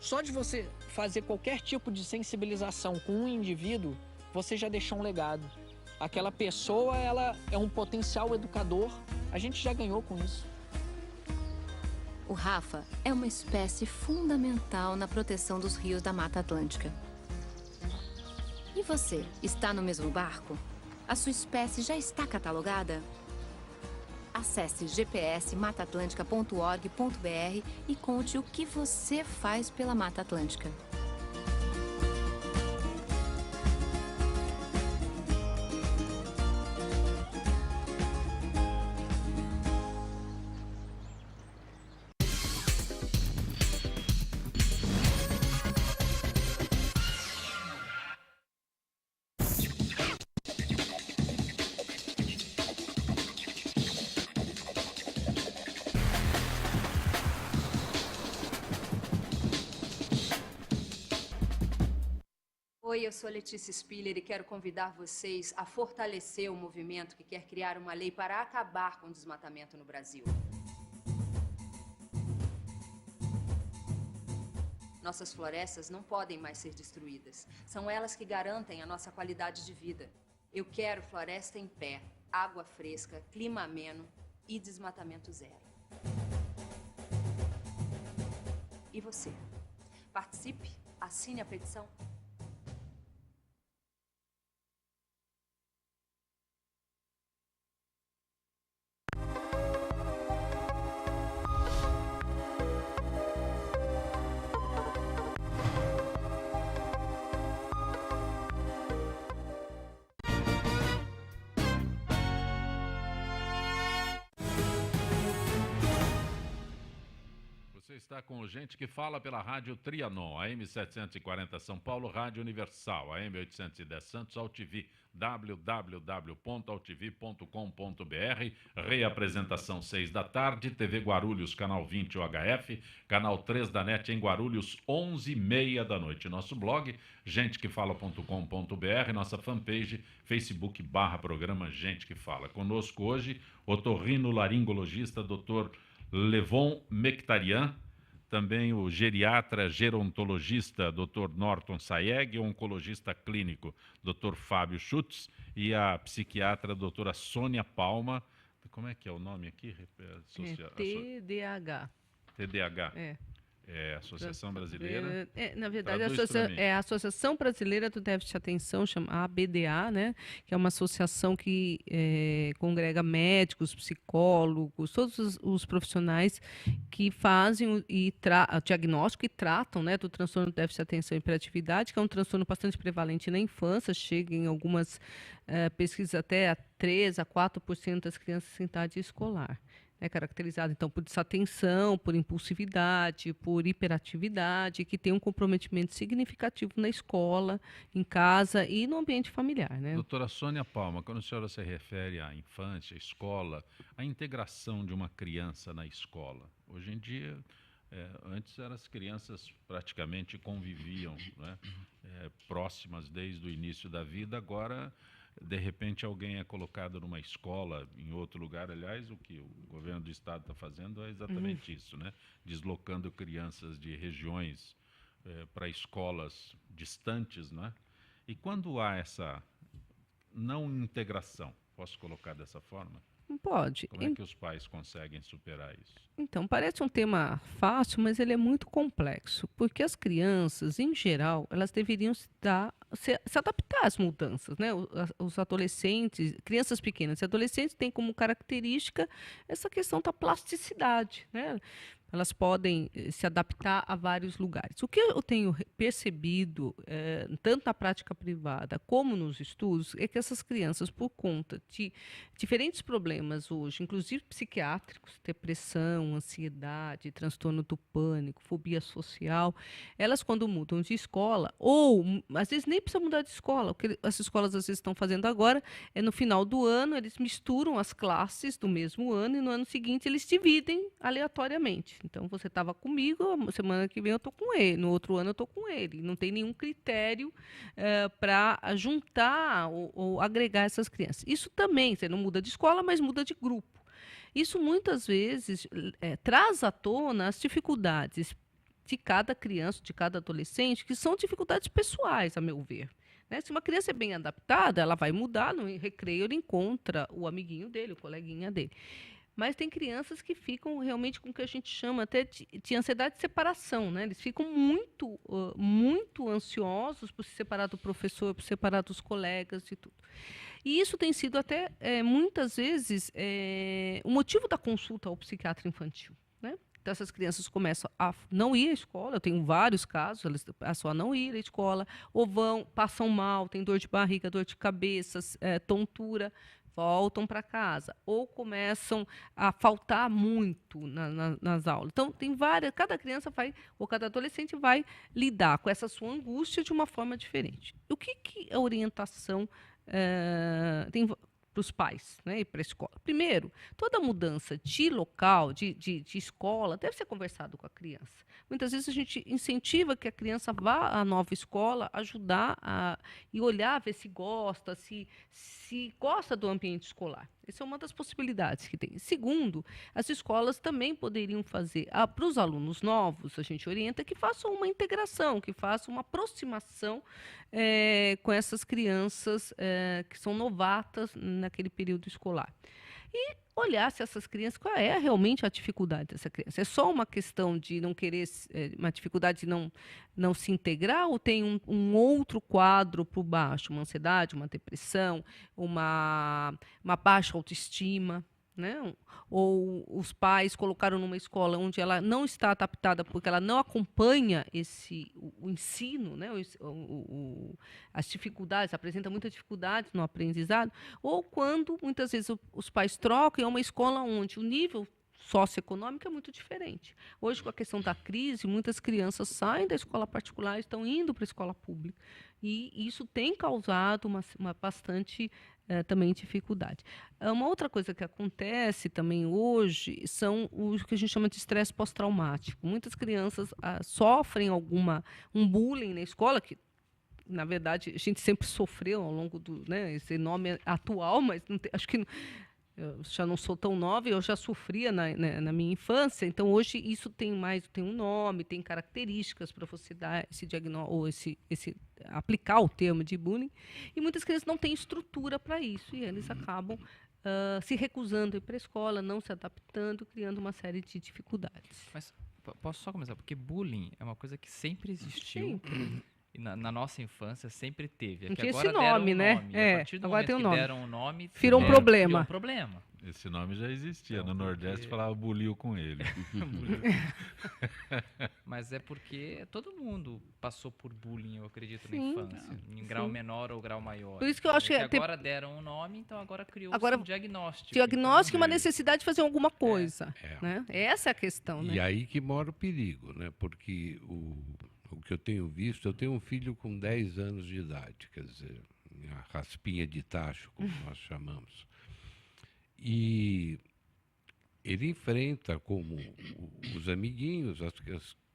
Só de você fazer qualquer tipo de sensibilização com um indivíduo, você já deixou um legado. Aquela pessoa, ela é um potencial educador, a gente já ganhou com isso. O Rafa é uma espécie fundamental na proteção dos rios da Mata Atlântica. E você, está no mesmo barco? A sua espécie já está catalogada? Acesse gpsmataatlântica.org.br e conte o que você faz pela Mata Atlântica. Oi, eu sou Letícia Spiller e quero convidar vocês a fortalecer o movimento que quer criar uma lei para acabar com o desmatamento no Brasil. Nossas florestas não podem mais ser destruídas. São elas que garantem a nossa qualidade de vida. Eu quero floresta em pé, água fresca, clima ameno e desmatamento zero. E você? Participe, assine a petição. com gente que fala pela Rádio Trianon, AM 740 São Paulo, Rádio Universal, AM 810 Santos, AltV, www.altv.com.br, reapresentação 6 da tarde, TV Guarulhos, canal 20 UHF, canal 3 da NET em Guarulhos, 11h30 da noite. Nosso blog, gentequefala.com.br, nossa fanpage, Facebook/programa Gente que Fala. Conosco hoje, otorrinolaringologista, Dr. Levon Mectarian, também o geriatra gerontologista Dr. Norton Sayeg, o oncologista clínico Dr. Fábio Schutz e a psiquiatra doutora Sônia Palma. Como é que é o nome aqui? TDAH. TDAH. É, Associação Brasileira. Na verdade, é a Associação Brasileira do Déficit de Atenção, chama ABDA, né? Que é uma associação que congrega médicos, psicólogos, todos os profissionais que fazem o diagnóstico e tratam, né, do transtorno do déficit de atenção e hiperatividade, que é um transtorno bastante prevalente na infância, chega em algumas pesquisas até a 3 a 4% das crianças em idade escolar. É caracterizado, então, por desatenção, por impulsividade, por hiperatividade, que tem um comprometimento significativo na escola, em casa e no ambiente familiar, né? Doutora Sônia Palma, quando a senhora se refere à infância, à escola, a integração de uma criança na escola, hoje em dia, antes as crianças praticamente conviviam, né? Próximas desde o início da vida, agora... De repente alguém é colocado numa escola em outro lugar. Aliás, o que o governo do estado está fazendo é exatamente isso, né? Deslocando crianças de regiões para escolas distantes, né? E quando há essa não integração, posso colocar dessa forma? Pode. Como é que os pais conseguem superar isso? Então, parece um tema fácil, mas ele é muito complexo, porque as crianças, em geral, elas deveriam se adaptar às mudanças, né? Os adolescentes, crianças pequenas e adolescentes têm como característica essa questão da plasticidade, né? Elas podem se adaptar a vários lugares. O que eu tenho percebido, tanto na prática privada como nos estudos, é que essas crianças, por conta de diferentes problemas hoje, inclusive psiquiátricos, depressão, ansiedade, transtorno do pânico, fobia social, elas quando mudam de escola, ou às vezes nem precisa mudar de escola, o que as escolas às vezes estão fazendo agora é no final do ano, eles misturam as classes do mesmo ano e no ano seguinte eles dividem aleatoriamente. Então, você estava comigo, semana que vem eu estou com ele, no outro ano eu estou com ele. Não tem nenhum critério para juntar ou agregar essas crianças. Isso também, você não muda de escola, mas muda de grupo. Isso, muitas vezes, traz à tona as dificuldades de cada criança, de cada adolescente, que são dificuldades pessoais, a meu ver. Né? Se uma criança é bem adaptada, ela vai mudar, no recreio ele encontra o amiguinho dele, o coleguinha dele. Mas tem crianças que ficam realmente com o que a gente chama até de ansiedade de separação, né? Eles ficam muito ansiosos por se separar do professor, por se separar dos colegas e tudo. E isso tem sido até, muitas vezes, o motivo da consulta ao psiquiatra infantil, né? Então, essas crianças começam a não ir à escola, eu tenho vários casos, elas passam a não ir à escola, ou passam mal, tem dor de barriga, dor de cabeça, tontura, voltam para casa, ou começam a faltar muito nas aulas. Então, tem cada criança ou cada adolescente vai lidar com essa sua angústia de uma forma diferente. O que a orientação tem para os pais, né, e para a escola? Primeiro, toda mudança de local, de escola, deve ser conversado com a criança. Muitas vezes a gente incentiva que a criança vá à nova escola, ajudar e olhar, ver se gosta, se gosta do ambiente escolar. Essa é uma das possibilidades que tem. Segundo, as escolas também poderiam fazer, para os alunos novos, a gente orienta que façam uma integração, que façam uma aproximação com essas crianças que são novatas naquele período escolar. E olhar se essas crianças, qual é realmente a dificuldade dessa criança. É só uma questão de não querer, uma dificuldade de não se integrar, ou tem um outro quadro por baixo, uma ansiedade, uma depressão, uma baixa autoestima, né? Ou os pais colocaram numa escola onde ela não está adaptada porque ela não acompanha o ensino, né? As dificuldades, apresenta muita dificuldade no aprendizado, ou quando muitas vezes os pais trocam, é uma escola onde o nível socioeconômica é muito diferente. Hoje, com a questão da crise, muitas crianças saem da escola particular e estão indo para a escola pública. E isso tem causado uma bastante também dificuldade. Uma outra coisa que acontece também hoje são o que a gente chama de estresse pós-traumático. Muitas crianças sofrem um bullying na escola, que na verdade a gente sempre sofreu ao longo do, né, esse nome é atual, mas acho que eu já não sou tão nova, eu já sofria na minha infância, então hoje isso tem um nome, tem características para você dar esse diagnóstico, ou aplicar o termo de bullying, e muitas crianças não têm estrutura para isso, e eles acabam se recusando a ir para a escola, não se adaptando, criando uma série de dificuldades. Mas posso só começar? Porque bullying é uma coisa que sempre existiu. Sim. E na nossa infância sempre teve. Não Que tinha agora esse nome, deram um né? nome. A partir do Agora momento tem um que nome. deram um nome, Virou um problema. Virou um problema. Esse nome já existia. No Nordeste falava buliu com ele. Mas é porque todo mundo passou por bullying, eu acredito, Sim, na infância. Em grau menor ou grau maior. Por isso que eu acho que agora deram um nome, então agora criou-se um diagnóstico. Diagnóstico e então, uma necessidade de fazer alguma coisa. Né? Essa é a questão. E né? aí que mora o perigo, né? Porque o que eu tenho visto, eu tenho um filho com 10 anos de idade, quer dizer, a raspinha de tacho, como nós chamamos. E ele enfrenta como os amiguinhos as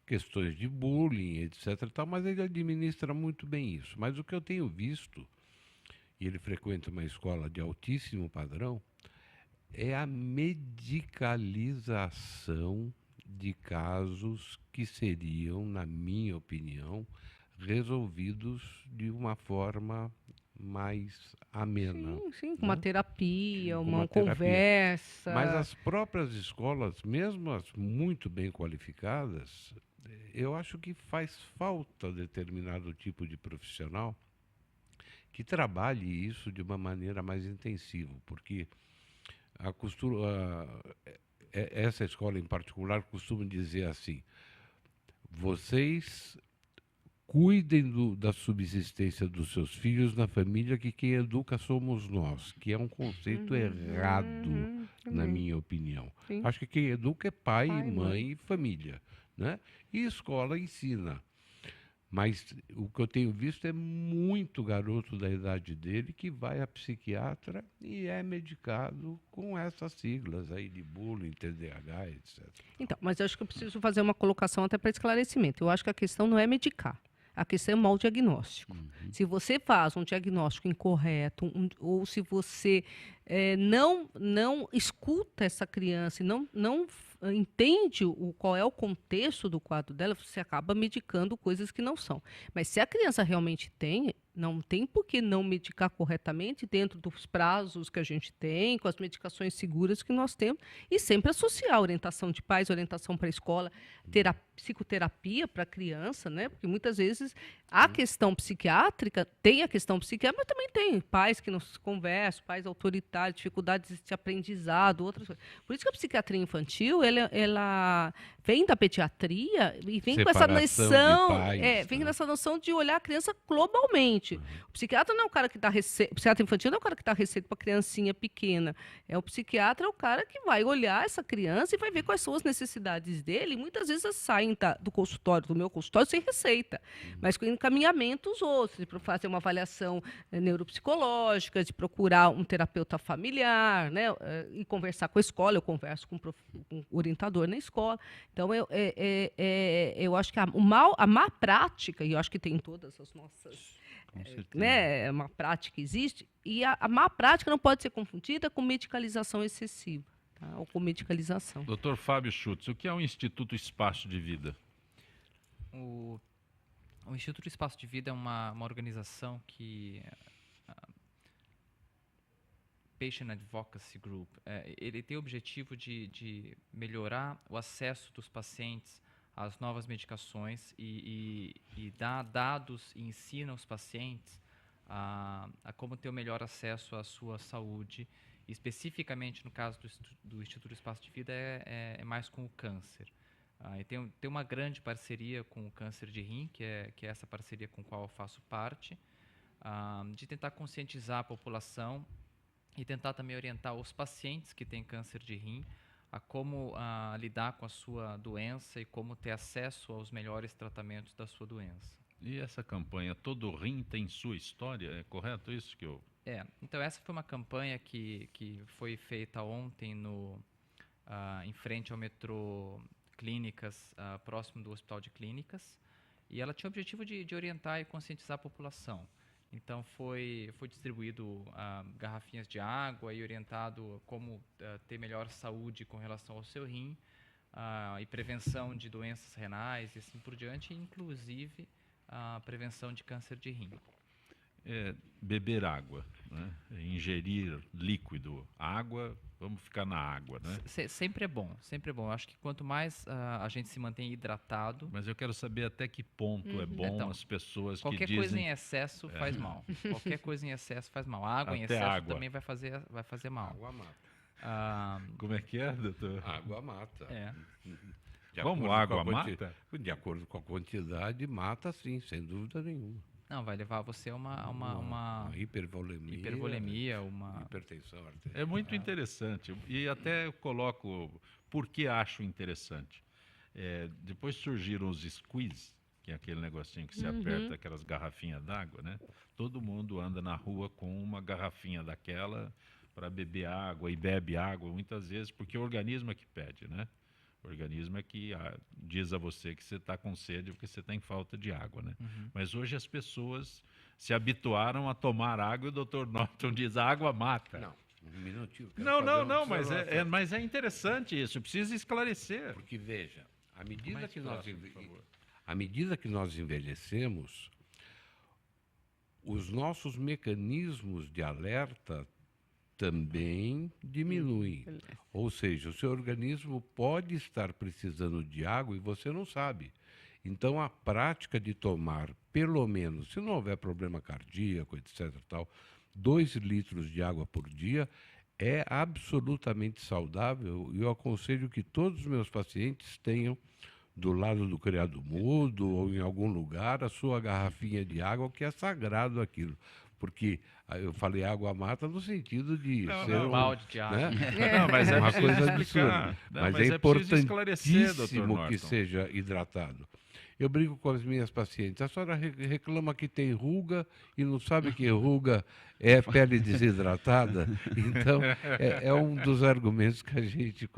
questões de bullying, etc. e tal, mas ele administra muito bem isso. Mas o que eu tenho visto, e ele frequenta uma escola de altíssimo padrão, é a medicalização de casos que seriam, na minha opinião, resolvidos de uma forma mais amena. Sim, com uma terapia, Com uma terapia. conversa. Mas as próprias escolas, mesmo as muito bem qualificadas, eu acho que faz falta determinado tipo de profissional que trabalhe isso de uma maneira mais intensiva, porque essa escola em particular costuma dizer assim: vocês cuidem da subsistência dos seus filhos na família, que quem educa somos nós, que é um conceito errado, na minha opinião. Sim. Acho que quem educa é pai, mãe e família, né? E escola ensina. Mas o que eu tenho visto é muito garoto da idade dele que vai a psiquiatra e é medicado com essas siglas aí de bullying, TDAH, etc. Então, mas eu acho que eu preciso fazer uma colocação até para esclarecimento. Eu acho que a questão não é medicar. A questão é o mau diagnóstico. Se você faz um diagnóstico incorreto, ou se você não escuta essa criança e não entende qual é o contexto do quadro dela, você acaba medicando coisas que não são. Mas se a criança realmente não tem por que não medicar corretamente dentro dos prazos que a gente tem, com as medicações seguras que nós temos, e sempre associar orientação de pais, orientação para a escola, psicoterapia para a criança, né? Porque muitas vezes a questão psiquiátrica, mas também tem pais que não se conversam, pais autoritários, dificuldades de aprendizado, outras coisas. Por isso que a psiquiatria infantil, ela vem da pediatria e vem com essa noção, vem nessa noção de olhar a criança globalmente. O psiquiatra não é o cara que dá receita, o psiquiatra infantil não é o cara que dá receita para criancinha pequena. O psiquiatra é o cara que vai olhar essa criança e vai ver quais são as necessidades dele. E muitas vezes elas saem do meu consultório, sem receita, mas com encaminhamentos outros, de fazer uma avaliação neuropsicológica, de procurar um terapeuta familiar, né, e conversar com a escola. Eu converso com um orientador na escola. Então, eu acho que a má prática, e eu acho que tem em todas as nossas... né, uma prática existe, e a má prática não pode ser confundida com medicalização excessiva, tá? Ou com medicalização. Dr. Fábio Schutz, o que é o Instituto Espaço de Vida? O Instituto Espaço de Vida é uma organização que... Patient Advocacy Group. Ele tem o objetivo de melhorar o acesso dos pacientes às novas medicações e dá dados e ensina os pacientes a como ter o melhor acesso à sua saúde. Especificamente, no caso do Instituto Espaço de Vida, é mais com o câncer. E tem uma grande parceria com o câncer de rim, que é essa parceria com a qual eu faço parte, de tentar conscientizar a população e tentar também orientar os pacientes que têm câncer de rim a como lidar com a sua doença e como ter acesso aos melhores tratamentos da sua doença. E essa campanha, todo rim tem sua história, é correto isso que eu... Então essa foi uma campanha que foi feita ontem em frente ao metrô Clínicas, próximo do Hospital de Clínicas, e ela tinha o objetivo de orientar e conscientizar a população. Então foi distribuído garrafinhas de água e orientado como ter melhor saúde com relação ao seu rim, e prevenção de doenças renais e assim por diante, inclusive a prevenção de câncer de rim. Beber água, né? Ingerir líquido, água, vamos ficar na água, né? Sempre é bom, sempre é bom. Eu acho que quanto mais a gente se mantém hidratado... Mas eu quero saber até que ponto é bom então, as pessoas que qualquer dizem... coisa em excesso faz mal. Qualquer coisa em excesso faz mal. Água Até em excesso água. também vai fazer mal. Água mata. Como é que é, doutor? Água mata. Como água mata? De acordo com a quantidade, mata sim, sem dúvida nenhuma. Não, vai levar você a uma hipervolemia, uma hipertensão arterial. É muito interessante. E até eu coloco por que acho interessante. Depois surgiram os squeeze, que é aquele negocinho que se aperta, aquelas garrafinhas d'água, né? Todo mundo anda na rua com uma garrafinha daquela para beber água e bebe água muitas vezes, porque o organismo é que pede, né? O organismo é que diz a você que você está com sede porque você tem falta de água, né? Mas hoje as pessoas se habituaram a tomar água e o Dr. Norton diz água mata. Não, um minutinho. Não, mas é interessante isso, precisa esclarecer. Porque, veja, à medida que nós envelhecemos, os nossos mecanismos de alerta também diminuem. Ou seja, o seu organismo pode estar precisando de água e você não sabe. Então, a prática de tomar, pelo menos, se não houver problema cardíaco, etc., 2 litros de água por dia é absolutamente saudável e eu aconselho que todos os meus pacientes tenham do lado do criado mudo ou em algum lugar a sua garrafinha de água, que é sagrado aquilo. Porque eu falei água mata no sentido de ser um balde de água. Né? Não, mas é uma preciso coisa explicar. absurda. Não, mas mas é importantíssimo que seja hidratado. Eu brinco com as minhas pacientes. A senhora reclama que tem ruga e não sabe que ruga é pele desidratada. Então, é um dos argumentos que a gente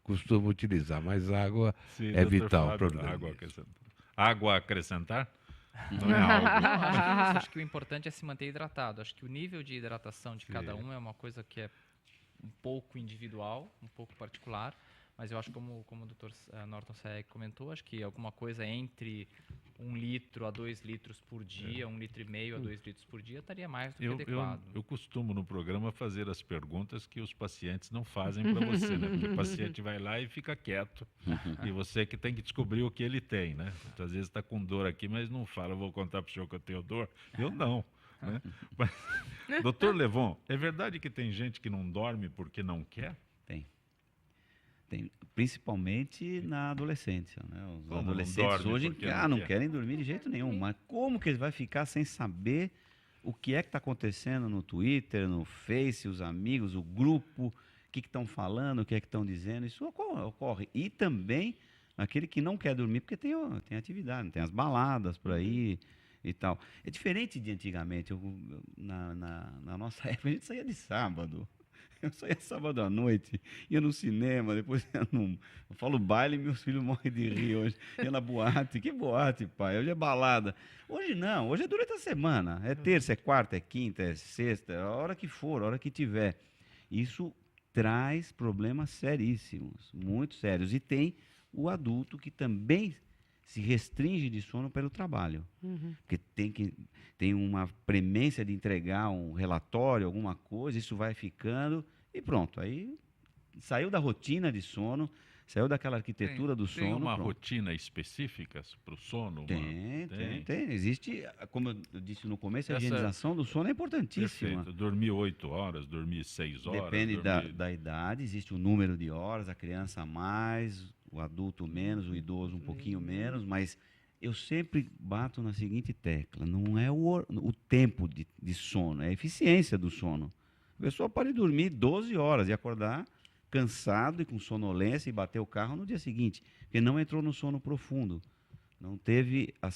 costuma utilizar. Mas água é vital para o organismo. Água acrescentar? Não é algo. Acho que o importante é se manter hidratado. Acho que o nível de hidratação de cada um é uma coisa que é um pouco individual, um pouco particular, mas eu acho como o Dr. Norton Sayegh comentou, acho que alguma coisa entre 1 litro a 2 litros por dia, 1,5 litro a 2 litros por dia, estaria mais do que adequado. Eu costumo no programa fazer as perguntas que os pacientes não fazem para você, né? Porque o paciente vai lá e fica quieto, e você que tem que descobrir o que ele tem, né? Muitas vezes está com dor aqui, mas não fala, eu vou contar para o senhor que eu tenho dor. Eu não. Né? Mas, Dr. Levon, é verdade que tem gente que não dorme porque não quer? Tem, principalmente na adolescência, né? Os adolescentes hoje não querem dormir de jeito nenhum. Mas como que ele vai ficar sem saber o que é que está acontecendo no Twitter, no Face, os amigos, o grupo, o que estão falando, o que é que estão dizendo? Isso ocorre. E também aquele que não quer dormir porque tem atividade, tem as baladas por aí e tal. É diferente de antigamente. Na nossa época a gente saía de sábado. Eu só ia sábado à noite, ia no cinema, depois eu falo baile e meus filhos morrem de rir hoje. Ia na boate, que boate, pai? Hoje é balada. Hoje não, hoje é durante a semana. É terça, é quarta, é quinta, é sexta, é a hora que for, a hora que tiver. Isso traz problemas seríssimos, muito sérios. E tem o adulto que também se restringe de sono pelo trabalho. Porque tem uma premência de entregar um relatório, alguma coisa, isso vai ficando e pronto. Aí saiu da rotina de sono, saiu daquela arquitetura do sono. Tem uma rotina específica para o sono? Tem. Existe, como eu disse no começo, a higienização do sono é importantíssima. Perfeito. Dormir 8 horas, dormir 6 horas. Depende da idade, existe um número de horas, a criança mais, o adulto menos, o idoso um pouquinho menos, mas eu sempre bato na seguinte tecla, não é o tempo de sono, é a eficiência do sono. A pessoa pode dormir 12 horas e acordar cansado e com sonolência e bater o carro no dia seguinte, porque não entrou no sono profundo. Não teve a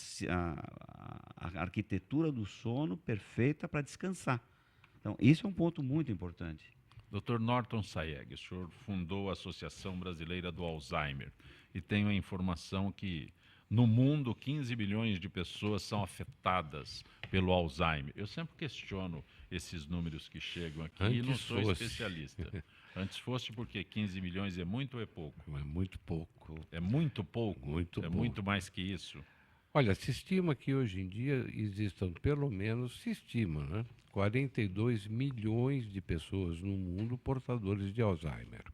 arquitetura do sono perfeita para descansar. Então, isso é um ponto muito importante. Dr. Norton Sayeg, o senhor fundou a Associação Brasileira do Alzheimer e tenho a informação que no mundo 15 milhões de pessoas são afetadas pelo Alzheimer. Eu sempre questiono esses números que chegam aqui e não sou especialista. Antes fosse porque 15 milhões é muito ou é pouco? É muito pouco. É muito pouco? Muito pouco. Muito mais que isso? Olha, se estima que hoje em dia existam pelo menos, se estima, né, 42 milhões de pessoas no mundo portadores de Alzheimer.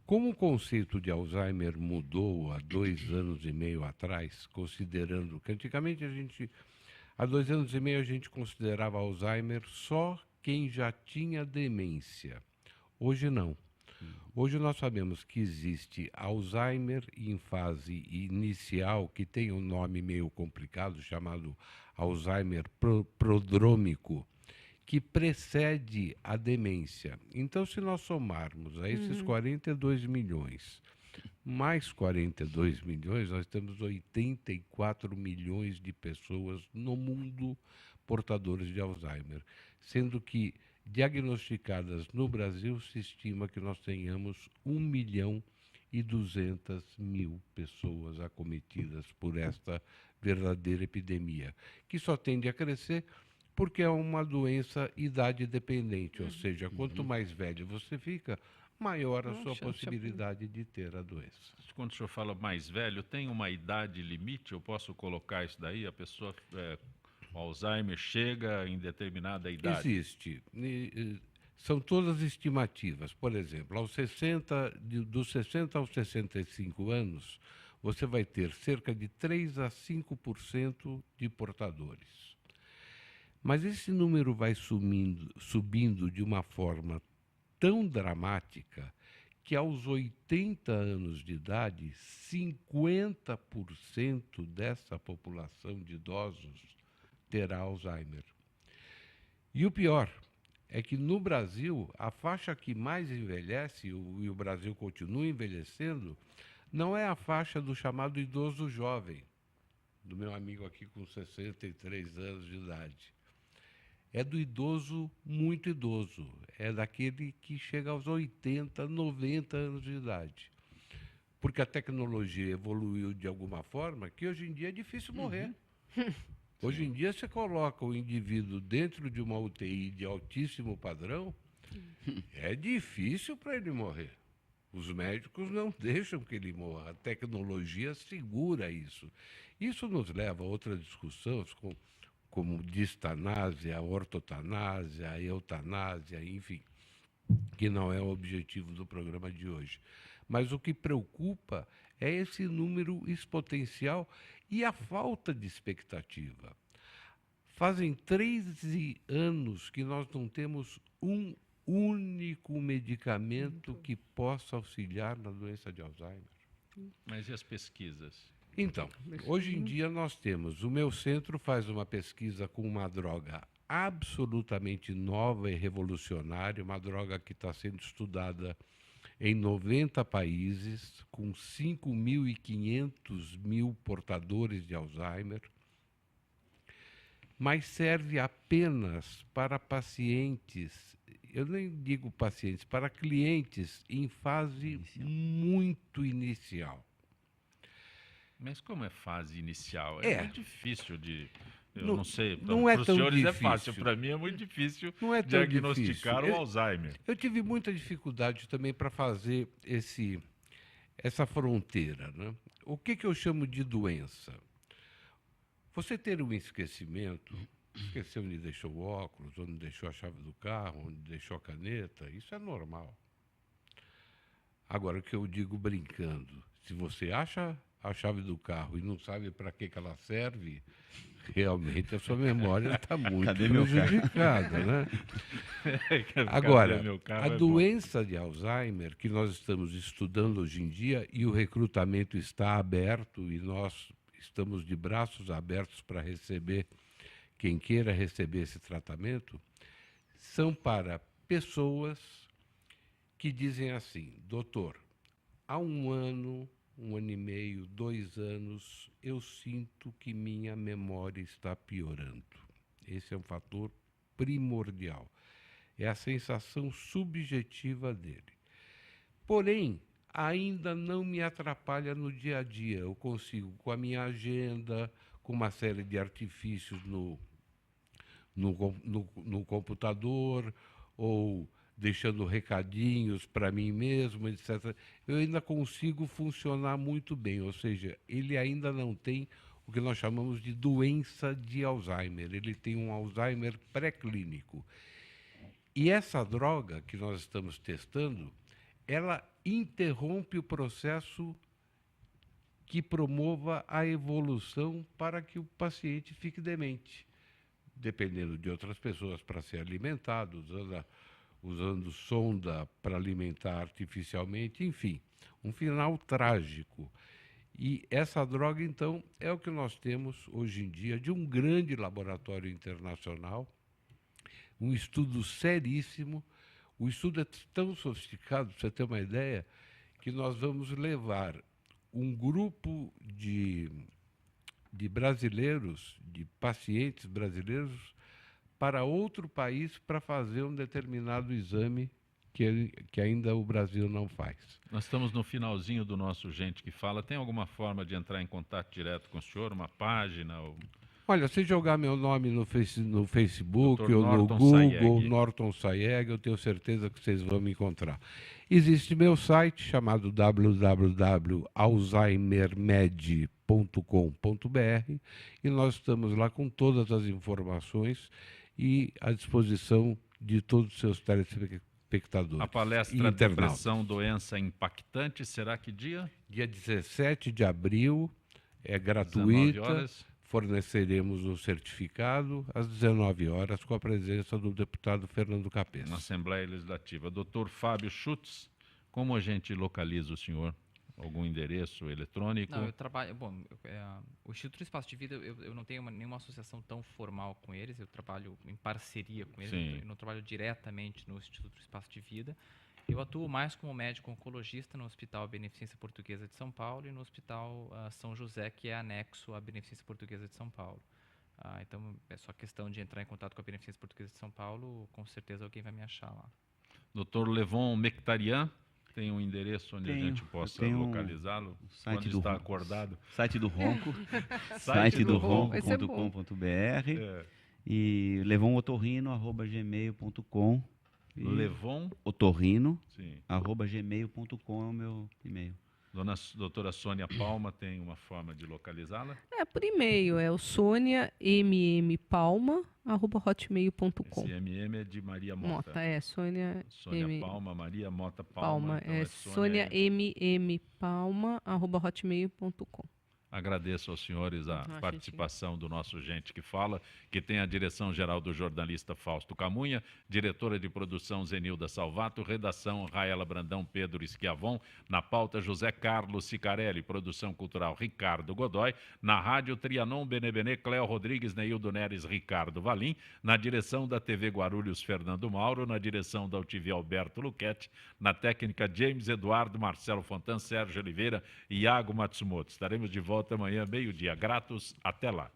Como o conceito de Alzheimer mudou há 2 anos e meio atrás, considerando que antigamente há 2 anos e meio a gente considerava Alzheimer só quem já tinha demência. Hoje não. Hoje nós sabemos que existe Alzheimer em fase inicial, que tem um nome meio complicado, chamado Alzheimer prodrômico, que precede a demência. Então, se nós somarmos a esses 42 milhões, mais 42 milhões, nós temos 84 milhões de pessoas no mundo portadores de Alzheimer, sendo que diagnosticadas no Brasil, se estima que nós tenhamos 1.200.000 pessoas acometidas por esta verdadeira epidemia, que só tende a crescer porque é uma doença idade dependente, ou seja, quanto mais velho você fica, maior a sua possibilidade de ter a doença. Quando o senhor fala mais velho, tem uma idade limite? Eu posso colocar isso daí? A pessoa... O Alzheimer chega em determinada idade? Existe. São todas estimativas. Por exemplo, dos 60 aos 65 anos, você vai ter cerca de 3 a 5% de portadores. Mas esse número vai subindo de uma forma tão dramática que aos 80 anos de idade, 50% dessa população de idosos terá Alzheimer. E o pior é que no Brasil, a faixa que mais envelhece, e o Brasil continua envelhecendo, não é a faixa do chamado idoso jovem, do meu amigo aqui com 63 anos de idade. É do idoso muito idoso, é daquele que chega aos 80, 90 anos de idade. Porque a tecnologia evoluiu de alguma forma que hoje em dia é difícil morrer. Hoje em dia, você coloca o indivíduo dentro de uma UTI de altíssimo padrão, é difícil para ele morrer. Os médicos não deixam que ele morra. A tecnologia segura isso. Isso nos leva a outras discussões, como distanásia, ortotanásia, eutanásia, enfim, que não é o objetivo do programa de hoje. Mas o que preocupa é esse número exponencial e a falta de expectativa. Fazem 13 anos que nós não temos um único medicamento que possa auxiliar na doença de Alzheimer. Mas e as pesquisas? Então, hoje em dia nós temos, o meu centro faz uma pesquisa com uma droga absolutamente nova e revolucionária, uma droga que está sendo estudada em 90 países, com 5.500.000 portadores de Alzheimer, mas serve apenas para pacientes, eu nem digo pacientes, para clientes em fase muito inicial. Mas como é fase inicial? É muito difícil de... Eu não sei, não é para os tão senhores difícil. é fácil, para mim é muito difícil não é tão diagnosticar difícil. o Alzheimer. Eu tive muita dificuldade também para fazer essa fronteira, né? O que eu chamo de doença? Você ter um esquecimento, esqueceu onde deixou o óculos, onde deixou a chave do carro, onde deixou a caneta, isso é normal. Agora, o que eu digo brincando, se você acha a chave do carro e não sabe para que ela serve, realmente a sua memória está muito prejudicada, né? Agora, a doença de Alzheimer, que nós estamos estudando hoje em dia, e o recrutamento está aberto, e nós estamos de braços abertos para receber quem queira receber esse tratamento, são para pessoas que dizem assim: doutor, há um ano e meio, 2 anos, eu sinto que minha memória está piorando. Esse é um fator primordial. É a sensação subjetiva dele. Porém, ainda não me atrapalha no dia a dia. Eu consigo, com a minha agenda, com uma série de artifícios no computador, ou deixando recadinhos para mim mesmo, etc. Eu ainda consigo funcionar muito bem, ou seja, ele ainda não tem o que nós chamamos de doença de Alzheimer. Ele tem um Alzheimer pré-clínico. E essa droga que nós estamos testando, ela interrompe o processo que promova a evolução para que o paciente fique demente, dependendo de outras pessoas para ser alimentado, usando sonda para alimentar artificialmente, enfim, um final trágico. E essa droga, então, é o que nós temos hoje em dia de um grande laboratório internacional, um estudo seríssimo. O estudo é tão sofisticado, para você ter uma ideia, que nós vamos levar um grupo de brasileiros, de pacientes brasileiros, para outro país para fazer um determinado exame que ainda o Brasil não faz. Nós estamos no finalzinho do nosso Gente que Fala. Tem alguma forma de entrar em contato direto com o senhor? Uma página? Ou... Olha, se jogar meu nome no Facebook Dr. ou no Norton Google, Sayeg. Norton Sayeg, eu tenho certeza que vocês vão me encontrar. Existe meu site chamado www.alzheimermed.com.br e nós estamos lá com todas as informações e à disposição de todos os seus telespectadores. A palestra Depressão, Doença Impactante, será que dia? Dia 17 de abril, é gratuita. 19 horas. Forneceremos o certificado às 19 horas com a presença do deputado Fernando Capês. Na Assembleia Legislativa. Doutor Fábio Schutz, como a gente localiza o senhor? Algum endereço eletrônico? Não, eu trabalho... Bom, o Instituto Espaço de Vida, eu não tenho nenhuma associação tão formal com eles, eu trabalho em parceria com eles, Sim. eu não trabalho diretamente no Instituto Espaço de Vida. Eu atuo mais como médico oncologista no Hospital Beneficência Portuguesa de São Paulo e no Hospital São José, que é anexo à Beneficência Portuguesa de São Paulo. Então, é só questão de entrar em contato com a Beneficência Portuguesa de São Paulo, com certeza alguém vai me achar lá. Doutor Levon Mectarian, tem um endereço onde a gente possa localizá-lo? Quando está acordado? Site do Ronco, site do ronco.com.br e levonotorrino@gmail.com. Levon Otorrino, @gmail.com é o meu e-mail. Doutora Sônia Palma tem uma forma de localizá-la? Por e-mail, é o soniamm.palma@hotmail.com. Esse MM é de Maria Mota. Sônia Palma, Maria Mota Palma. Então é soniamm.palma@hotmail.com. Agradeço aos senhores a participação do nosso Gente que Fala, que tem a direção geral do jornalista Fausto Camunha, diretora de produção Zenilda Salvato, redação Raela Brandão, Pedro Schiavon, na pauta José Carlos Sicarelli, produção cultural Ricardo Godoy, na rádio Trianon Benebene, Cléo Rodrigues, Neildo Neres, Ricardo Valim, na direção da TV Guarulhos, Fernando Mauro, na direção da UTV Alberto Luquete, na técnica James Eduardo, Marcelo Fontan, Sérgio Oliveira e Iago Matsumoto. Estaremos de volta amanhã, meio-dia. Gratos, até lá.